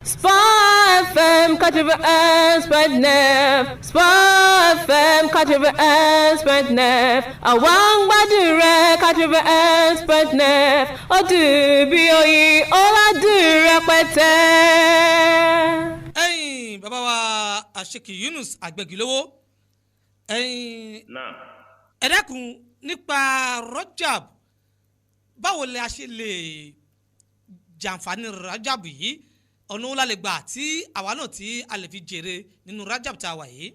Sport FM 91.9 Sport FM 91.9 àwọn gbádùn rẹ̀ 91.9 ó dùn bí oyin ó ládùn rẹpẹtẹ. ẹ̀yin bàbá wa Sheik Yunus Agbẹgilere ẹ̀yin ẹ dákun nípa RAJAB báwo la ṣe lè jàǹfààní RAJAB yìí ọ̀nà wo la lè gbà tí àwa náà tí a lè fi jèrè nínú RAJAB tá a wà yìí.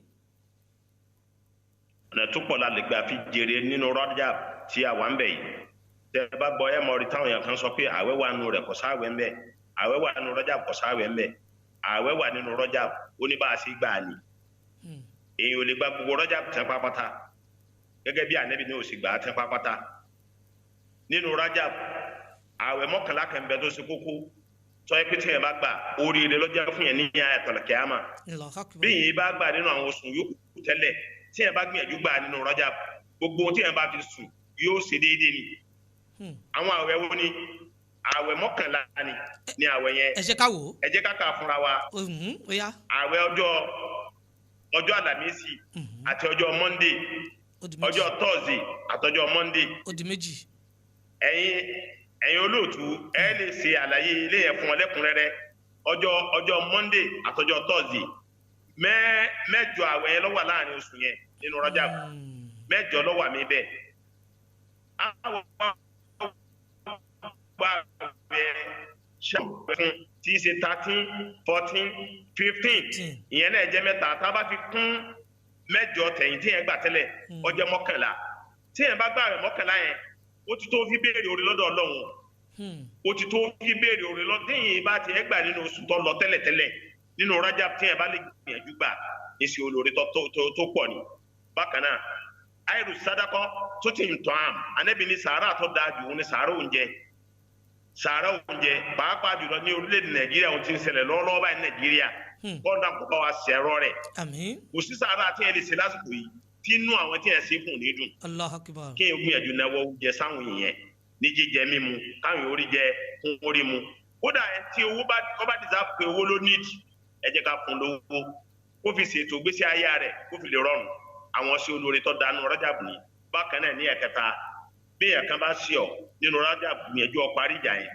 ọ̀nà tó pọ̀ la lè gbà fi jèrè nínú RAJAB tí a wà ń bẹ̀ yìí. tẹ́ ẹ bá gbọ́ ẹ mọ̀ rí táwọn èèyàn kan sọ pé àwẹ̀ wà nínú rẹ̀ kò sáwẹ̀ ń bẹ̀ àwẹ̀ wà nínú RAJAB kò sáwẹ̀ ń bẹ̀ àwẹ̀ wà nínú RAJAB ó ní bá a sì gbà ní. èyí ò lè gba gbogbo RAJAB tán pápátá gẹ́gẹ́ bí Ànábì ní ó sì gbà á tán pápátá. nínú RAJAB àwẹ̀ mọ́kànlá kan bẹ tó ṣe kókó sọ pé tí yẹn bá gbà oríire lọ́jọ́ fún yẹn ní àyàtọ̀lẹ̀ kíámà bí yìí bá gbà nínú àwọn oṣù yòókù tẹ́lẹ̀ tí yẹn bá gbìyànjú gbà nínú RAJAB gbogbo tí yẹn bá fi sùn yóò ṣe déédéé ni. àwọn àwẹ̀ wo ni àwẹ̀ mọ́kànlá ni àwẹ̀ yẹn ẹ jẹ́ ká wò ó ẹ jẹ́ ká kà fúnra wa àwẹ̀ ọjọ́ Àlàmísì àti ọjọ́ Monday ọjọ́ Thursday àtọjọ́ Monday ó di méjì. ẹ̀yin olóòtú ẹ lè ṣe àlàyé ilé yẹn fún ọ lẹ́kùnrẹ́rẹ́ ọjọ́ Monday àtọjọ́ Thursday mẹ́jọ àwẹ̀ yẹn ló wà láàrin oṣù yẹn nínú RAJAB mẹ́jọ ló wà mí bẹ́ẹ̀. àwọn fún tí í ṣe 13 14 15 ìyẹn náà jẹ́ mẹ́ta tá a bá fi kún mẹ́jọ tẹ̀yìn tí yẹn gbà tẹ́lẹ̀ ó jẹ́ mọ́kànlá tí yẹn bá gbà rẹ̀ mọ́kànlá yẹn ó ti tó fi béèrè oore lọ́dọ̀ Ọlọ́run ó ti tó fi béèrè oore lọ́dọ̀ téèyàn bá ti ẹ̀ gbà nínú oṣù tó lọ tẹ́lẹ̀tẹ́lẹ̀ nínú RAJAB téèyàn bá lè gbìyànjú gbà èsì olóore tó pọ̀ ni. bákan náà àìrù sádàkọ́ tó ti ń tọ́ àm Ànábì ní sàárà tó dáa jù ní sàárà oúnjẹ pàápàá jùlọ ní orílẹ̀-èdè Nàìjíríà ohun tí ń ṣẹlẹ̀ lọ́wọ́lọ́wọ́ báyìí Nàìjíríà kọ́ńdà kó bá wa ṣẹ̀rọ rẹ̀ kò sí sàárà tí yẹn lè ṣe lásìkò yìí tí inú àwọn tí yẹn ṣe kùn ní dùn kí yẹn gbìyànjú náwó jẹ sáwọn èèyàn ní jíjẹ mímu káwọn orí jẹ fún orí mu kódà tí owó bá dìjà pé owó ló nídìí ẹ jẹ́ ká fún lówó kó fi ṣètò gbésí ayé rẹ̀ kó fi lè rọrùn àwọn sí olóore tó dánú RAJAB ní bákan náà ní ẹ̀kẹta bí èèyàn kan bá sí ọ nínú RAJAB gbìyànjú ọ parí ìjà yẹn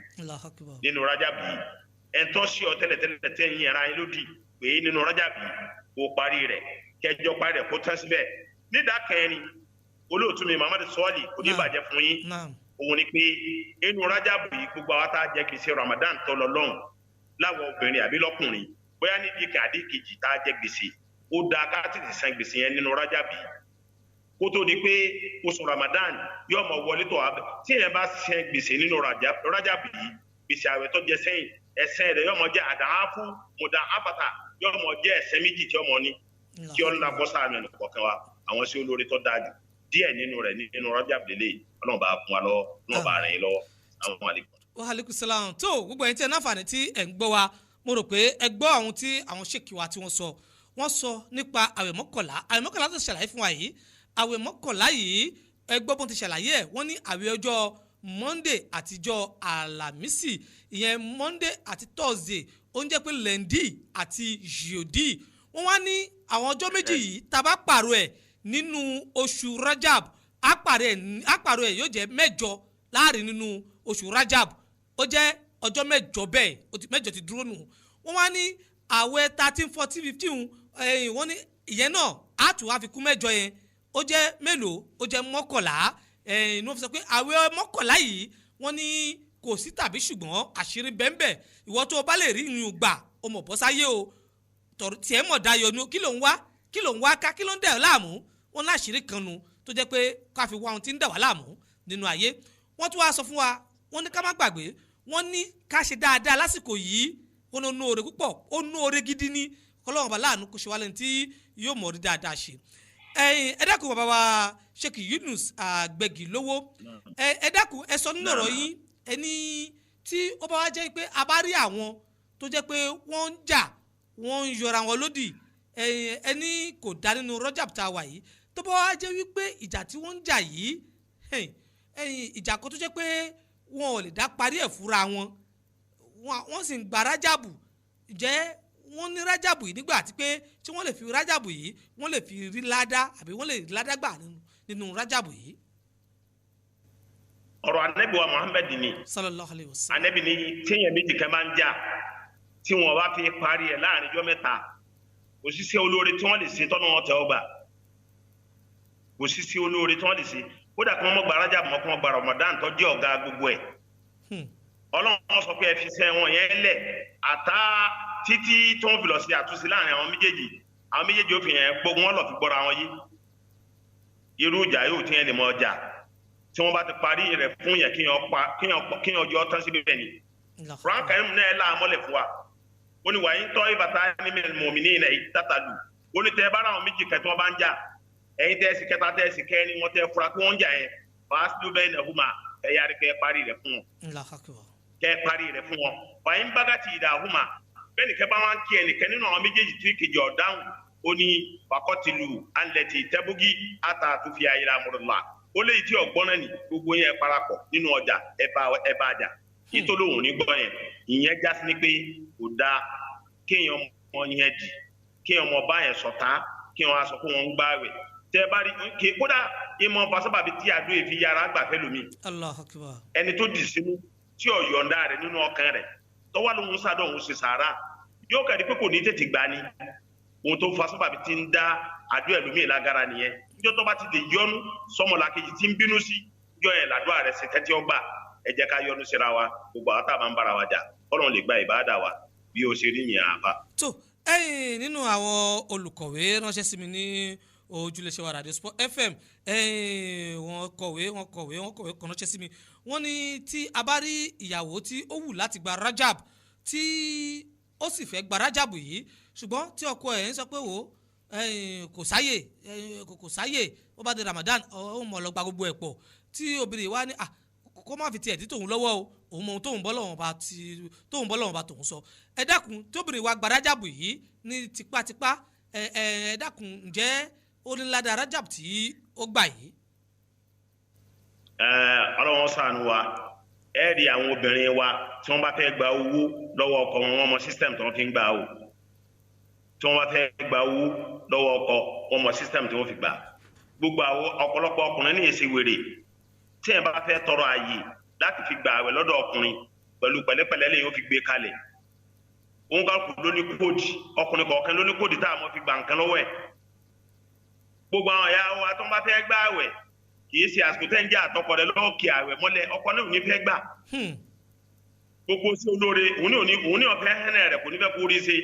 nínú RAJAB yìí ẹ̀ńtọ́ sí ọ tẹ́lẹ̀tẹ́lẹ̀ tẹ́ yín ara yín lódì pé nínú RAJAB yìí kó parí rẹ̀ kẹjọ parí rẹ̀ kó tán síbẹ̀ nídàkẹ́rin olóòtú mi Muhammad sọ́ọ̀lì kò ní bàjẹ́ fún yín òun ni pé inú RAJAB yìí gbogbo àwọn tá a jẹ́ kì í ṣe Ramadan tó lọ lọ́hùn láwọn obìnrin àbí lọ́kùnrin bóyá níbi kàdé kejì tá a jẹ gbèsè ó dáa ká tètè san gbèsè yẹn nínú RAJAB yìí kó tó di pé oṣù Ramadan yóò mọ wọlé tó abẹ tí yẹn bá san gbèsè nínú RAJAB yìí gbèsè àwẹ̀ tó jẹ sẹ́yìn ẹ̀ṣẹ̀ rẹ̀ yóò mọ jẹ àdáhàfù mọdà àfàtà yóò mọ jẹ ẹ̀ṣẹ̀ méjì tí ọmọ ní kí ọlọ́dà bọ́ sáà mẹ́rin kọ̀ọ̀kan wa àwọn sí olórí tó dáa jù díẹ̀ nínú rẹ̀ nínú RAJAB lélẹ̀ Ọlọ́run bá fún wa lọ́wọ́ Ọlọ́run bá rìn lọ́wọ́ àwọn àlekún. wa aleykum salaam tó gbogbo ẹ̀yin tí ẹ náfààní tí ẹ̀ ń gbọ́ wa mo rò pé ẹ gbọ́ àwọn tí àwọn Sheik wa tí wọ́n sọ nípa àwẹ̀ mọ́kànlá tó ṣàlàyé fún wa yìí àwẹ̀ mọ́kànlá yìí ẹ gbọ́ bó ti ṣàlàyé ẹ̀ wọ́n ní àwẹ̀ ọjọ́ Monday àtijọ́ Àlàmísì ìyẹn Monday àti Thursday ó ń jẹ́ pé lundi àti jeudi wọ́n wá ní àwọn ọjọ́ méjì yìí tá a bá pààrọ̀ ẹ̀ nínú oṣù RAJAB àpàrọ̀ ẹ̀ yóò jẹ́ mẹ́jọ láàrin nínú oṣù RAJAB ó jẹ́ ọjọ́ mẹ́jọ bẹ́ẹ̀ mẹ́jọ ti dúró nù wọ́n wá ní àwẹ̀ 13 14 15 wọ́n ní ìyẹn náà á tún wá fi kún mẹ́jọ yẹn ó jẹ́ mélòó ó jẹ́ mọ́kànlá ní wọ́n fi sọ pé àwẹ̀ mọ́kànlá yìí wọ́n ní kò sí tàbí ṣùgbọ́n àṣírí bẹ́ẹ̀ ìwọ tó o bá lè rí ìyún gbà o mọ̀ bọ́ sáyé o tiẹ̀ mọ̀ dayọ̀ nu kí ló ń wá ká kí ló ń dẹ̀ ọ́ láàmú wọn láṣìírí kan nu tó jẹ́ pé ká fi wá ohun tí ń dà wá láàmú nínú ayé wọ́n tún wá sọ fún wa wọ́n ní ká má gbàgbé wọ́n ní ká ṣe dáadáa lásìkò yìí wọ́n ní ó ná oore púpọ̀ ó ná oore gidi ní kọ́lọ́wọ́n bá láàánú kó ṣe wá lẹ́ni tí yóò mọ̀ rí dáadáa ṣe. ẹ dákun bàbá wa Sheik Yunus Agbẹgilere ẹ dákun ẹ sọ nínú ọ̀rọ̀ yín ẹni tí ó bá wá jẹ́ pé a bá rí àwọn tó jẹ́ pé wọ́n ń jà wọ́n ń yọra wọn lódì ẹni kò dá nínú RAJAB tá a wà yìí tó bá wá jẹ́ wípé ìjà tí wọ́n ń jà yìí ìjà kan tó jẹ́ pé wọn ò lè dá parí ẹ̀ fúnra wọn sì ń gba RAJAB ǹjẹ́ wọ́n ní rájàbù yìí nígbà àti pé tí wọ́n lè fi rájàbù yìí wọ́n lè fi rí ládá àbí wọ́n lè rí ládá gbà nínú rájàbù yìí. ọ̀rọ̀ Ànábì wa Muhammad ni sallallahu alayhi wa sallam. Ànábì ni téèyàn méjì kan máa ń jà tí wọ́n bá fi parí ẹ̀ láàrin ọjọ́ mẹ́ta kò sí sí olóore tí wọ́n lè ṣe tọ́nà wọn tẹ́ ọ gbà kò sí sí olóore tí wọ́n lè ṣe kódà kí wọ́n mọ̀ gba rájàbù mọ́ kí wọ́n gba Ramadan tó jẹ́ ọ̀gá gbogbo ẹ̀. Ọlọ́run sọ pé ẹ fi sẹ́ wọn yẹn lẹ̀ àtá títí tí wọ́n fi lọ sí àtúnṣe láàrin àwọn méjèèjì ó fi yẹn gbogbo wọn lọ fi gbọ́ra wọn yé irú ìjà yóò tí yẹn lè mọ ọjà tí wọ́n bá ti parí rẹ̀ fún yẹn kí yẹn ọjọ́ tán síbi bẹ́ẹ̀ ni. Quran Karim náà là á mọ́lẹ̀ fún wa ó ní wàá yín tọ́ ìbàtà ní mu'minina iqtatalu ó ní tẹ́ bára àwọn méjì kẹtọ́ wọn bá ń jà ẹ̀yin tẹ́ ẹ̀sì kẹta tẹ́ ẹ̀sì kẹ́ni wọ́n tẹ́ fura kí wọ́n ń jà yẹn fàásù bẹ́ẹ̀ nà hùmà ẹ̀ yára kẹ́ parí rẹ̀ fún wọn. Kẹ́ parí rẹ̀ fún wọn wàá yín bágàtì ìdá hùmà bẹ́ẹ̀ ni kẹ́ bá wọn kí ẹnìkan nínú àwọn méjèèjì tí kejì ọ̀dáhùn ó ní fakọ́tìlù alẹ́tì tẹ́bùgì àtà àtúfi ayélujára amúrúlá ó léyìí tí ọ̀gbọ́n náà ní gbogbo yẹn parapọ̀ nínú ọjà ẹ bá jà ìtòlóhùn ní gbọ́ yẹn ìyẹn já sí ni pé kò dáa kéèyàn mọ yẹn dì kéèyàn mọ bá yẹn sọ̀tá kéèyàn aṣọ kó wọn ń gbá rẹ̀ tẹ́ bá rí kódà ìmọ̀ fasábàbí tí àdó èfi yára gbàfẹ́ lómi ẹni tó dì sínú tí ọ̀yọ̀ǹda rẹ̀ nínú ọkàn rẹ̀ tọ́wọ́ lóhun sádọ̀ òun ṣe sàárà yóò kẹ́ni pé kò ní tètè gbà ní ohun tó fa sábàbí ti ń dá àdó ẹlòmíì lágara nìyẹn níjọ́ tó bá ti lè yọnu sọmọlàkejì tí ń bínú sí yọ ẹ̀ làdúrà rẹ̀ ṣe tẹ́tí ọgbà ẹ jẹ́ ká yọnu síra wa gbogbo àwọn táwọn máa ń bára wa jà Ọlọ́run lè gba ìbáàdà wa bí ó ṣe rí yẹn àfa. tó ẹ̀yin nínú àwọn olùkọ̀wé ránṣẹ́ sí mi ní ojúlẹ̀ṣẹ̀ wa Radio Sport FM wọ́n kọ̀wé kan ránṣẹ́ sí mi wọ́n ní tí a bá rí ìyàwó tí ó wù láti gba RAJAB tí ó sì fẹ́ gba RAJAB yìí ṣùgbọ́n tí ọkọ ẹ̀ ń sọ pé wò kò sáyè ó bá di Ramadan ó mọ̀ lọ gba gbogbo ẹ̀ pọ̀ tí obìnrin wa ní kó má fi tiẹ̀ tí tòun lọ́wọ́ o òun mọ ohun tóun bọ́ lọ́wọ́n bá tòun sọ ẹ dákun tí obìnrin wa gba RAJAB yìí ní tipátipá ẹ dákun ǹjẹ́ ó ní ládàá RAJAB tí ó gbà yìí. Ọlọ́run ṣàánú wa ẹ rí àwọn obìnrin wa tí wọ́n bá fẹ́ gba owó lọ́wọ́ ọkọ wọn mọ system tí wọ́n fi ń gbà o tí wọ́n bá fẹ́ gba owó lọ́wọ́ ọkọ wọn mọ system tí wọ́n fi gbà gbogbo àwọn ọ̀pọ̀lọpọ̀ ọkùnrin ní èsì wèrè tí ẹ bá fẹ́ tọrọ ààyè láti fi gbà àwẹ̀ lọ́dọ̀ ọkùnrin pẹ̀lú pẹ̀lẹ́pẹ̀lẹ́ lẹ́yìn ó fi gbé kalẹ̀ òun kà kù lóní kóòdì ọkùnrin kọ̀ọ̀kan lóní kóòdì tá a mọ̀ fi gbà nǹkan lọ́wọ́ ẹ̀ gbogbo àwọn ẹ̀yà wa tó ń bá fẹ́ gbà àwẹ̀ kì í ṣe àsìkò tẹ́ ń jẹ́ àtọkọ rẹ lọ́wọ́ kí àwẹ̀ mọ́lẹ̀ ọkọ náà ò ní fẹ́ gbà gbogbo sí olóore òun ní ọ̀fẹ́ hẹ́nẹ̀ rẹ̀ kò ní fẹ́ kó rí ṣe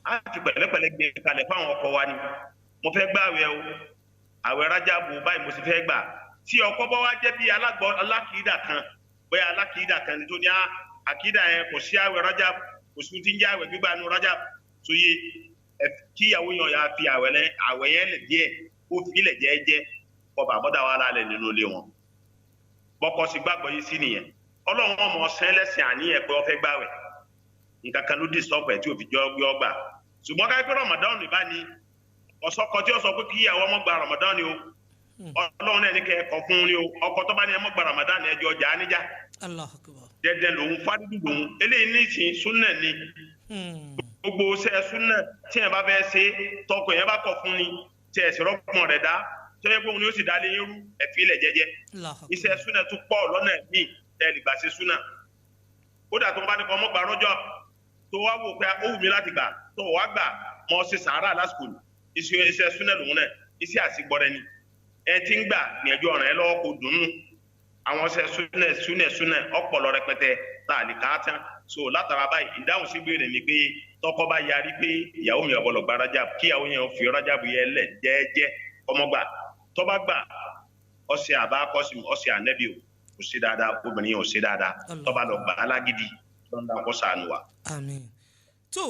á ti pẹ̀lẹ́pẹ̀lẹ́ gbé kalẹ̀ fáwọn ọkọ wa ni mo fẹ́ gbà àwẹ̀ o àwẹ̀ RAJAB báyìí mo sì fẹ́ gbà tí ọkọ bá wá jẹ́ bí alákìídà kan bóyá alákìídà kan tó ní àkìídà yẹn kò sí àwẹ̀ RAJAB kò sí ti ń jẹ́ àwẹ̀ gbígbà nu RAJAB tó yé kíyàwó yàn yà fi àwẹ̀ yẹn lẹ̀ díẹ̀ ó fi ilẹ̀ jẹ́ẹ́jẹ́ ọba àbọ̀dá wa lálẹ́ nínú ilé wọn bọ́kọ sí gbàgbọ́ yìí sí nìyẹn Ọlọ́run ọmọ ọ̀sán ẹlẹ́sìn àníyàn pé ó fẹ́ gbàwẹ̀ nǹkan kan ló dì sọ́pọ̀ ẹ̀ tí ò fi jọ gbà ṣùgbọ́n káyọ̀ pé Ramadan ní bá ní ọ̀sọ́kọ tí ó sọ pé kíyàwó ọmọ gba Ramadan ni o Ọlọ́run náà ní kẹ́ ẹ̀kọ́ fún ni o ọkọ tó bá ní ẹmọ gba Ramadan ni ẹjọ́ ọjà níjà dẹdẹ lòun fádùdù lòun eléyìí ní ìsìn súnà ni gbogbo ṣe súnà tí ẹ bá fẹ́ ṣe tọkọ yẹn bá kọ fún ni tí ẹ sì rọ́pọ̀ rẹ̀ dá tó yẹ pé òun ni ó sì dá lé yẹn rú ẹ̀fí ilẹ̀ jẹ́jẹ́ iṣẹ́ súnà tún pọ̀ lọ́nà míì ẹ̀ lè gbà ṣe súnà kódà tó bá ní kọ́ ọmọ gbà rọ́jọ́ tó wá wò pé ó wù mí láti gbà tó wá gbà mọ́ ṣe sàárà lásìkò iṣẹ́ súnà lòun náà iṣẹ́ àṣìgbọ́rẹ́ ni ẹ ti ń gbà gbìyànjú ọ̀ràn ẹ lọ́wọ́ kò dùnnú àwọn ọṣẹ súnà ọpọlọ rẹpẹtẹ tá a lè ká tán so látara báyìí ìdáhùn sí béèrè ni pé tọkọ bá yarí pé ìyàwó mi ọbọlọ gba RAJAB kí ìyàwó yẹn fi RAJAB yẹn lẹ jẹ́ẹ́jẹ́ ọmọgbà tọba gbà ọṣẹ àbá kọsìm ọṣẹ ànẹbí o kò sí dáadáa obìnrin yẹn ò sí dáadáa tọba lọ gbà alágídí tó ń dá kó sànù wa. àmín tó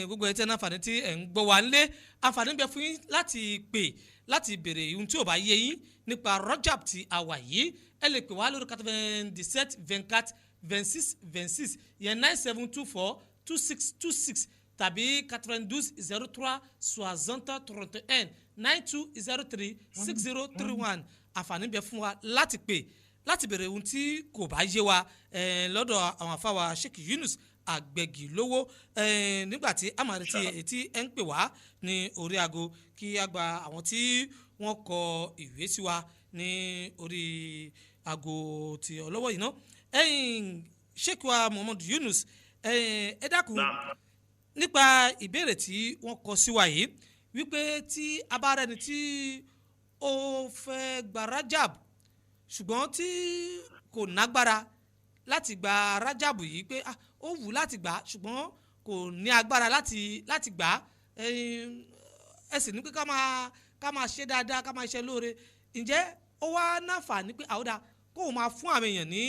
gbogbo ẹ̀ tí ẹ̀ ń àǹfààní tí ẹ̀ ń gbọ́ wá nílé àǹfààní bẹ fún yín láti pè láti béèrè ohun tí ò bá yé yín nípa RAJAB tí a wà yìí ẹ lè pè wá lórí 97 24 26 26 yẹn 9724 2626 tàbí 92 03 60 31 9203 6031 àǹfààní bẹ fún wa láti pè láti béèrè ohun tí kò bá yé wa lọ́dọ̀ àwọn àfáwà Sheik Yunus Agbẹgilere nígbà tí a máa retí etí ẹ̀ ń pè wá ní orí aago kí a gba àwọn tí wọ́n kọ ìwé sí wa ní orí aago ti ọlọ́wọ́ yìí ná Sheik wa Muhammad Yunus ẹ dákun nípa ìbéèrè tí wọ́n kọ sí wa yìí wípé tí a bá rẹni tí ó fẹ́ gba RAJAB ṣùgbọ́n tí kò nágbára láti gba RAJAB yìí pé ó wù láti gbà ṣùgbọ́n kò ní agbára láti gbà ẹ sì ní pé ká máa ṣe dáadáa ká máa ṣe lóore ǹjẹ́ ó wá náfààní pé àwòdà kó o máa fún àwọn èèyàn ní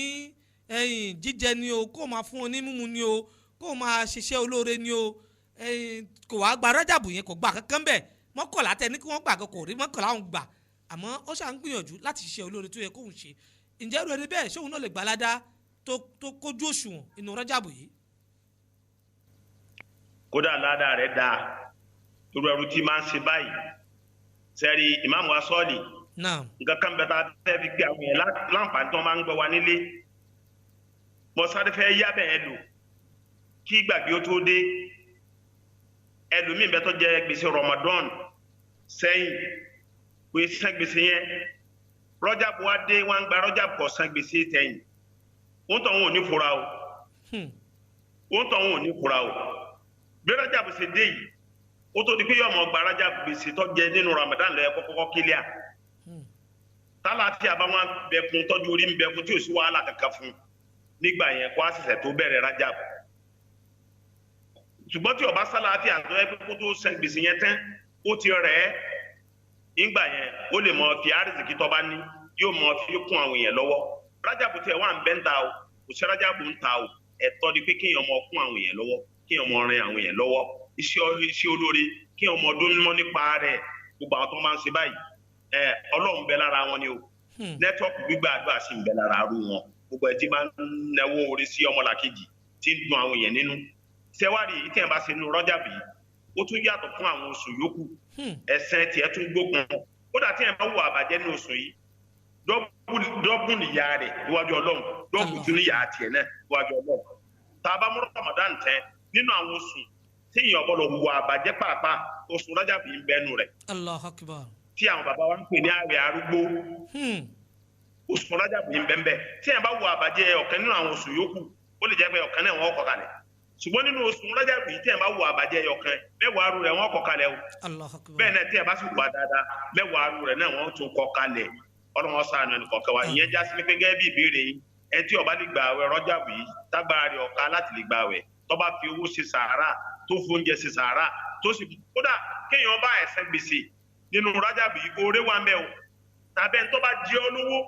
jíjẹ ni o kó o máa fún wọn ní mímu ni o kó o máa ṣiṣẹ́ olóore ni o kò wá gba RAJAB yẹn kò gbà kankan bẹ́ẹ̀ mọ́kànlá tẹ ní kí wọ́n gbà kò rí mọ́kànlá òun gbà àmọ́ ó ṣà ń gbìyànjú láti ṣiṣẹ́ olóore tó yẹ kóun ṣe ǹjẹ́ irú ẹni bẹ́ẹ̀ ṣóun náà lè gbà ládàá tó kójú òṣùwọ̀n inú RAJAB yìí. kódà ládàá rẹ̀ dáa irú ẹrú tí máa ń ṣe báyìí sẹ́rí ìmáàmù asọ́ọ̀lì nǹkan kan bẹ́ẹ̀ tá a fẹ́ fi gbé àwọn yẹn láǹfààní tó máa ń gbọ́ wa nílé mo sáré fẹ́ yá bẹ́ẹ̀ lò kí gbàgbé ó tó dé ẹlòmíì bẹ́ẹ̀ tó jẹ gbèsè Ramadan sẹ́yìn pé san gbèsè yẹn RAJAB wa dé wọn gba RAJAB kò san gbèsè tẹ̀yìn wọ́n tọ̀ wọn ò ní fura o bí RAJAB ṣe dé yìí ó tó di pé yọmọ gba RAJAB gbèsè tó jẹ nínú Ramadan lọ yẹ kọ́kọ́ kílíà tálà tí a bá wọn bẹ fún tọ́jú orí ń bẹ fún tí ò sí wàhálà kankan fún nígbà yẹn kó a ṣẹ̀ṣẹ̀ tó bẹ̀rẹ̀ RAJAB ṣùgbọ́n tí ọba sálàáfíà tó yẹ kó tó san gbèsè yẹn tán ó ti rẹ̀ ẹ́ nígbà yẹn ó lè mọ fi àrísìkí tó bá ní yóò mọ fi kún àwọn èèyàn lọ́wọ́ RAJAB tẹ wà ń bẹ́ ń ta o kò sí RAJAB ń ta o ẹ̀tọ́ ni pé kéèyàn mọ kún àwọn èèyàn lọ́wọ́ kéèyàn mọ rin àwọn èèyàn lọ́wọ́ iṣẹ́ olóore kéèyàn mọ ọdún mímọ́ nípa rẹ̀ gbogbo àwọn tó máa ń ṣe báyìí Ọlọ́run bẹ lára wọn ni o nẹ́tíwọ́ọ̀kì gbígbà àdúrà sì ń bẹ lára arú wọn gbogbo ẹ̀ tí máa ń náwó orí sí ọmọlàkejì tí ń dun àwọn èèyàn nínú sẹ́wárì yìí tí ẹ̀ bá ṣe nínú RAJAB yìí ó tún yàtọ̀ fún àwọn oṣù yòókù ẹ̀sẹ̀ tiẹ̀ tún gbógun kódà tí ẹ̀ bá wọ àbàjẹ́ ní oṣù yìí dọ́bù níyà rẹ̀ níwájú Ọlọ́run dọ́bù tún níyà tiẹ̀ náà níwájú Ọlọ́run tá a bá mú Ramadan tẹ nínú àwọn oṣù tí èèyàn gbọ́dọ̀ wọ àbàjẹ́ pàápàá oṣù RAJAB yìí ń bẹ́nu rẹ̀ Allahu Akbar tí àwọn bàbá wa ń pè ní àwẹ̀ arúgbó oṣù RAJAB yìí ń bẹ́ẹ̀ tí ẹ̀ bá wọ àbàjẹ́ ọ̀kan nínú àwọn oṣù yòókù ó lè jẹ́ pé ọ̀kan náà wọ́n kọ̀ kalẹ̀ ṣùgbọ́n nínú oṣù RAJAB yìí tí ẹ̀ bá wọ àbàjẹ́ ọ̀kan mẹ́wàá arú rẹ̀ wọ́n kọ̀ kalẹ̀ o bẹ́ẹ̀ náà tí ẹ̀ bá sì wà dáadáa mẹ́wàá arú rẹ̀ náà wọ́n tún kọ̀ kalẹ̀ Ọlọ́run ṣàánú ẹnì kọ̀ọ̀kan wa ìyẹn já sí pé gẹ́gẹ́ bí ìbéèrè yìí ẹ tí ó bá lè gba àwẹ̀ RAJAB yìí tágbára rẹ̀ ọ̀ka láti lè gba àwẹ̀ tó bá fi owó ṣe sàárà tó fóúnjẹ ṣe sàárà tó sì kódà kéèyàn bá ẹ̀sẹ̀ gbèsè nínú RAJAB yìí oore wà mẹ́ o tàbẹ́ tó bá jẹ́ olówó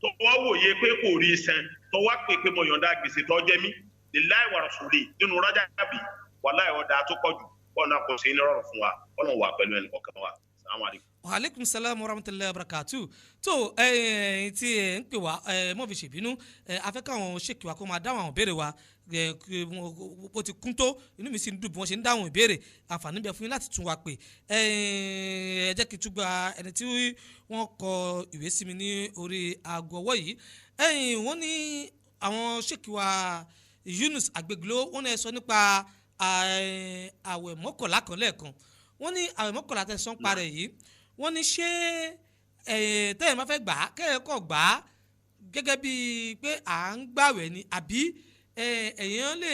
tó wá wòye pé kò rí san tó wá pè pé mo yọ̀ǹda gbèsè tó jẹ́ mí lillahi wa rasuli nínú RAJAB wàláhì ọ̀dà tó pọ̀ jù ọ̀nà kò sí ní rọrùn fún wa ọ̀nà wà pẹ̀lú ẹnì kọ̀ọ̀kan wa. Wa alaikum salam wa rahmatullahi wa barakatuh tó tí ń pè wá mọ́ fi ṣèbínú afẹ́ káwọn Sheik wa kó máa dáhùn àwọn ìbéèrè wa bó ti kún tó inú mi sì ń dùn bí wọ́n ṣe ń dáhùn ìbéèrè àǹfààní bẹ fún yín láti tún wa pè ẹ jẹ́ kí n tún gba ẹni tí wọ́n kọ ìwé sí mi ní orí aago ọwọ́ yìí wọ́n ní àwọn Sheik wa Yunus Agbẹgilere wọ́n ní sọ nípa àwẹ̀ mọ́kànlá kan lẹ́ẹ̀kan wọ́n ní àwẹ̀ mọ́kànlá tẹ̀ sọ́n parẹ́ yìí wọ́n ní ṣé tẹ́yìn máa fẹ́ gbà á kẹ́ẹ̀kọ́ gbà á gẹ́gẹ́ bíi pé à ń gbàwẹ̀ ni àbí èèyàn lè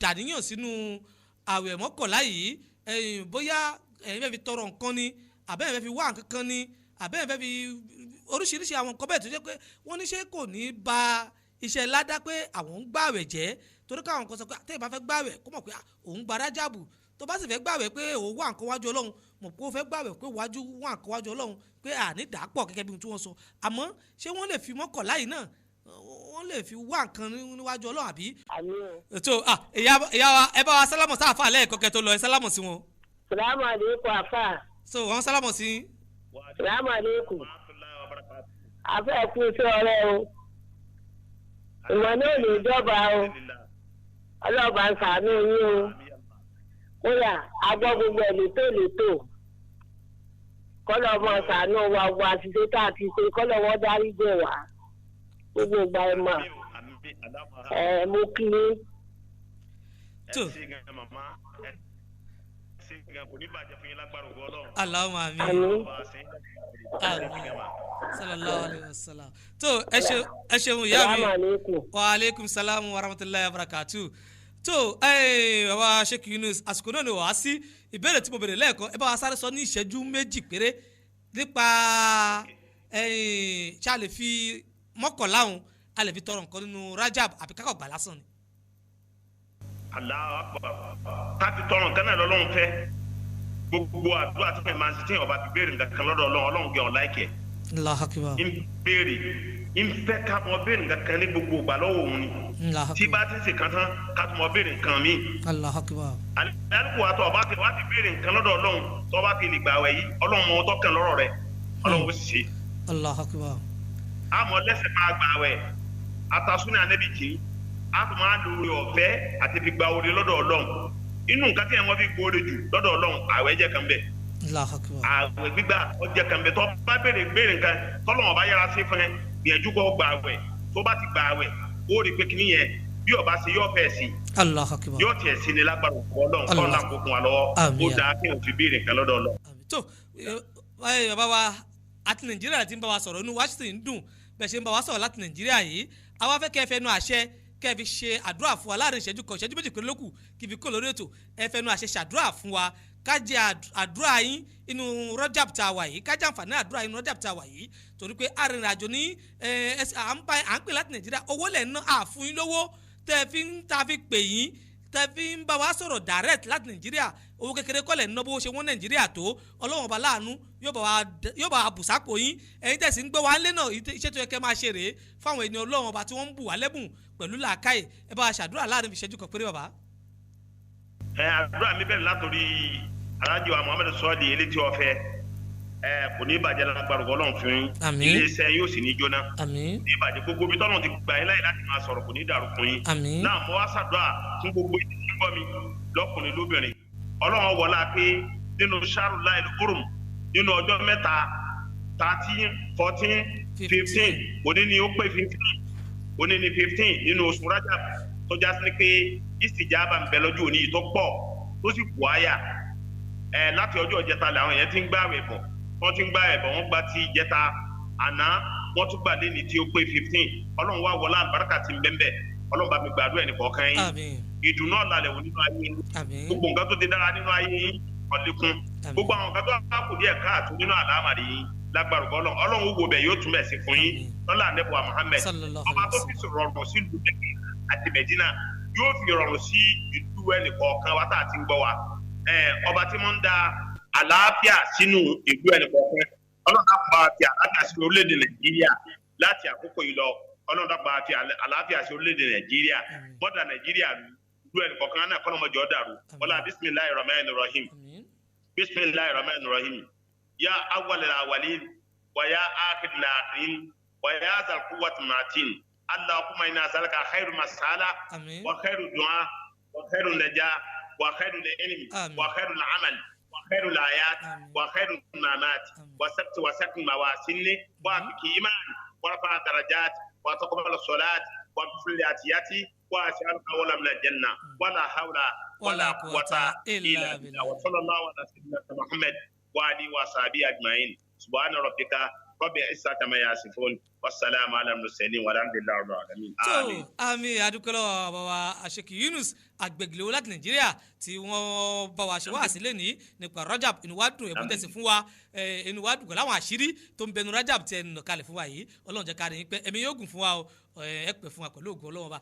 dàníyàn sínú àwẹ̀ mọ́kànlá yìí bóyá èèyàn fẹ́ fi tọrọ nǹkan ni àbẹ́yẹn fẹ́ fi wá nǹkan kan ni àbẹ́yẹn fẹ́ fi oríṣiríṣi àwọn nǹkan bẹ́ẹ̀ tó jẹ́ pé wọ́n ní ṣé kò ní ba iṣẹ́ ládá pé àwọn ń gbàwẹ̀ jẹ́ torí káwọn kan sọ pé tẹ́yìn bá fẹ́ gbàwẹ̀ kó mọ̀ pé òun gba RAJAB tó bá sì fẹ́ gbàwẹ̀ pé òun wà nǹkan wájú Ọlọ́run mọ̀ pé ó fẹ́ gbàwẹ̀ pé wà nǹkan wájú Ọlọ́run pé àní dàápọ̀ gẹ́gẹ́ bí ohun tí wọ́n sọ àmọ́ ṣé wọ́n lè fi mọ́kànlá yìí náà wọ́n lè fi wá nǹkan níwájú Ọlọ́run àbí. ètò ìyá wa ẹ bá wa sálámọ̀ sí àfà lẹ́ẹ̀kan kẹ́ tó lọ ẹ sálámọ̀ sí wọn. sàlámù àlékún àfà. so wọ́n sálámọ̀ sí. sàlámù àlékún. àfẹ́ kú sí ọ̀rẹ́ o ìmọ̀ náà lè jọba o ọlọ́ọ̀bà ń ṣàánú yín o kódà agbọ́ gbogbo ẹ̀ létò kọ́lọ̀ ọmọ ṣàánú wa wọ àṣìṣe tá a ti ṣe kọ́lọ̀ wọ́n dárí jẹ wá gbogbo ìgbà ẹ̀ mọ̀ mo kí i tó. Allahumma àmín. Sallallahu alaihi wasallam. tó ẹ ṣeun ìyá mi. Wa alaikum salam wa rahmatullahi wa barakatuh. tó bàbá Sheik Yunus àsìkò náà ni wàá sí ìbéèrè tí mo béèrè lẹ́ẹ̀kan ẹ bá wa sáré sọ ní ìṣẹ́jú méjì péré nípa ṣá lè fi mọ́kànlá òun a lè fi tọrọ nǹkan nínú RAJAB àbí kákọ̀ gbà lásán ni. Allahu Akbar ká ti tọrọ nǹkan náà lọ́lọ́run fẹ́ gbogbo àdúrà tí wọ́n máa ń ṣe tí wọ́n bá ti béèrè nǹkan kan lọ́dọ̀ Ọlọ́run gẹ̀ ọ́n láìkẹ́. Allahu Akbar. ń béèrè ń fẹ́ ká mọ béèrè nǹkan kan ní gbogbo ìgbà lọ́wọ́ òun ni. tí bá ti ṣe kan tán ká tó mọ béèrè nǹkan mi. Allahu Akbar. alùpùpù wa tó ọba ti wá ti béèrè nǹkan lọ́dọ̀ Ọlọ́run tó bá ti lè gbà wẹ̀ yìí Ọlọ́run mọ tó kàn lọ́rọ̀ rẹ̀ Ọlọ́run ó sì ṣe. Allahu Akbar. àmọ́ lẹ́sẹ̀ máa gbà wẹ̀ atasúnì ànẹ́bì kì í a tún máa lo oore ọ̀fẹ́ àti fi gba oore lọ́dọ̀ Ọlọ́run inú nǹkan tí wọ́n fi gbóore jù lọ́dọ̀ Ọlọ́run àwẹ̀ jẹ́ kan bẹ́ẹ̀. àwẹ̀ gbígbà ọjọ́ kan bẹ́ẹ̀ tó bá béèrè nǹkan tọ́lọ́wọ́n bá yára sí fún ẹ gbìyànjú kó gba àwẹ̀ tó bá ti gba àwẹ̀ ó rí pé kíní yẹn bí ọba ṣe yọ fẹ́ sí yóò tiẹ̀ sí ni lágbára Ọlọ́run kọ́ ńlá kó fún wa lọ́wọ́ ó dáa kí n fi béèrè nǹkan lọ́dọ̀ Ọlọ́run. tó bàbá wa àti Nàìjíríà ti ń bá wa sọ̀rọ̀ inú wa sì ń dùn bẹ́ẹ̀ ṣe ń bá wa sọ̀rọ̀ láti Nàìjíríà yìí àwa fẹ́ kẹ́ ẹ fẹnu àṣẹ kẹ́ ẹ fi ṣe àdúrà fún wa láàrin ìṣẹ́jú kan ìṣẹ́jú méjì péré lókù kí fi kó lórí ètò ẹ fẹnu àṣẹ ṣàdúrà fún wa ká jẹ àdúrà yín inú RAJAB tá a wà yìí ká jẹ àǹfààní àdúrà yín inú RAJAB tá a wà yìí torí pé arìnrìnàjò ní à ń pè láti Nàìjíríà owó lẹ̀ ná àfún yín lówó tẹ́ fi pè yín tẹ́ fi ń bá wa sọ̀rọ̀ direct láti Nàìjíríà owó kékeré kọ́lẹ̀ ná bó ṣe wọ́n Nàìjíríà tó Ọlọ́run ọba láàánú yóò bá wa bùsápò yín ẹ̀yin tẹ̀sí ń gbé wa ńlé náà iṣẹ́ tó yẹ kẹ́ máa ṣe rèé fáwọn ènìyàn Ọlọ́run ọba tí wọ́n ń bù wá lẹ́bùn pẹ̀lú làákàyè ẹ bá wa ṣàdúrà láàrin ìṣẹ́jú kan péré bàbá. àdúrà mi bẹ̀rẹ̀ látòrí alájọ Muhammad sọ́ọ̀dì Eletiọfẹ kò ní ìbàjẹ́ lágbára Ọlọ́run fún yín iléeṣẹ́ yóò sì ní jóná ní ìbàjẹ́ gbogbo ibi tọ́lọ́run ti gbà yín láyè láti máa sọ̀rọ̀ kò ní dàrú fún yín náà mo wá ṣàdúrà fún gbogbo ìdí tí ń gbọ́ mi lọ́kùnrin lóbìnrin Ọlọ́run wọlá pé nínú ṣáàrù láìlú kúrùm nínú ọjọ́ mẹ́ta 13, 14, 15 òní ni ó pé 15 òní ni 15 nínú oṣù RAJAB tó já sí pé ìsìjàbà ń bẹ lọ́jọ́ òní tó pọ̀ tó sì kù áyà láti ọjọ́ ìjẹta làwọn èèyàn ti ń gbààwẹ̀ bọ̀ wọ́n ti ń gbààwẹ̀ bọ̀ wọ́n gba ti ìjẹta àná wọ́n tún gbà lẹ́ni tí ó pé 15 Ọlọ́run wá wọlá àbáríkà ti ń bẹ́ẹ̀ Ọlọ́run bá mi gbàdúrà ẹnì kọ̀ọ̀kan yín ìdùnnú ọ̀làlẹ̀ wò nínú ayé yín gbogbo nǹkan tó ti dára nínú ayé yín ọ̀lẹ́kùn gbogbo àwọn nǹkan tó bá kù díẹ̀ káàtó nínú àlámàrí yín lágbára Ọlọ́run wo bẹ̀ yóò túnbẹ̀ sí fún yín lọ́lá ànẹ́bùwà Muhammad ọba tó fi rọrùn sí ìlú àti Mẹdínà yóò fi rọrùn sí ìlú ẹnì kọ̀ọ̀kan wa tá a ti ń gbọ́ wa ọba tí wọ́n ń da àlàáfíà sínú ìlú ẹnì kọ̀ọ̀kan Ọlọ́run dápò àti àlàáfíà sí orílẹ̀-èdè Nàìjíríà láti àkókò yìí lọ Ọlọ́run dápò àti àlàáfíà sí orílẹ̀-èdè Nàìjíríà bọ́dà Nàìjíríà ìlú ẹnì kọ̀ọ̀kan náà kọ́nọ́mọjọ́ dàrú wọlá bismillahir rahmanir rahim bismillahir rahmanir rahim ya awwalal awwalin wa ya akhiril akhirin wa ya zal quwwati matin Allahumma inna nas'aluka khairu mas'ala wa khairu du'a wa khairu najah wa khairu ilm wa khairu amal wa khairu ayat wa khairu mamat wa saktu mawasinni wa biki iman wa rafa darajat wa taqabbal salat wa fil atiyati wa as'aluka wala min janna wala hawla wala quwwata illa billah wa sallallahu ala sayyidina Muhammad wa alihi wa sahbihi ajma'in subhana rabbika rabbil izzati amma yasifun wasalaamu ala mursalin walhamdulillahi rabbil alamin. àmín adúpẹ́ bàbá Sheik Yunus Agbẹgilere láti Nàìjíríà tí wọ́n bá wa ṣe wá sílẹ̀ ní nípa RAJAB inú wa dùn ẹ̀bùn tẹ̀sí fún wa inú wa dùn pẹ̀lú àwọn àṣírí tó ń bẹnu RAJAB tí ẹ nù kalẹ̀ fún wa yìí Ọlọ́run jẹ́ ká rí yín pé ẹ̀mí yóò gùn fún wa ẹ pẹ́ fún wa pẹ̀lú ògùn Ọlọ́run ọba.